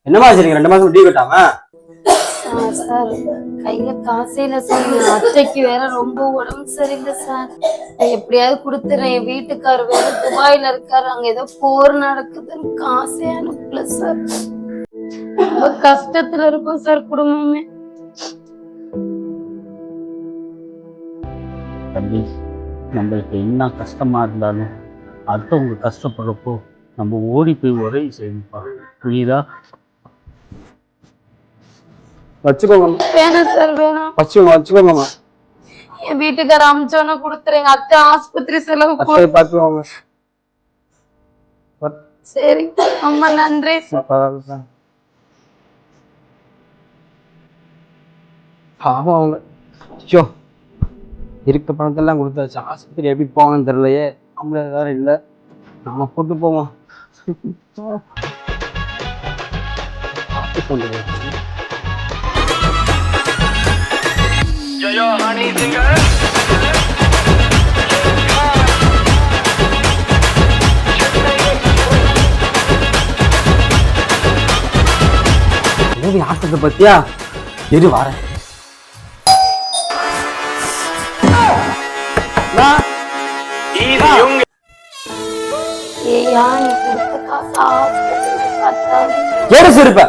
என்னமா சரிங்க 2 மாசம் டீ கட்டாம? சார் கையில காசே இல்ல சார். என் அத்தைக்கு வேற ரொம்ப உடம்பு சரியில்லை சார். எப்படியாவது கொடுத்துறேன். என் வீட்டுக்கார் வேற துபாயில இருக்காரு. அங்க ஏதோ போர் நடக்குதுன்னு காசே அனுப்பல சார். ரொம்ப கஷ்டத்துல இருக்கும் சார் குடும்பமே. தம்பி, நம்மளுக்கு என்ன கஷ்டமா இருந்தாலும் அடுத்தவங்க கஷ்டப்படுறப்போ நம்ம ஓடி போய் உதவி செய்யணும்ப்பா. புரியுதா? வச்சுக்கோங்க. வேணாம் சார் வேணாம். வச்சுக்கோங்கம்மா. என் வீட்டுக்கார அமிச்சோன்னா கொடுத்துறேன். அத்தை ஆஸ்பத்திரி செலவு பாத்துக்கோங்க. சரி, ரொம்ப நன்றி. பாவம் அவங்க. ஐயோ, இருக்க பணத்தெல்லாம் கொடுத்தாச்சு. ஆஸ்பத்திரி எப்படி போவாங்கன்னு தெரியலையே. நம்மள வேற இல்லை, நம்ம போட்டு போவோம். ஆட்டத்தை பத்தியா எது வார ஏயா நீ கொடுத்த காசு ஆஸ்பத்திரி பார்த்தா ஏறு சிரிப்ப.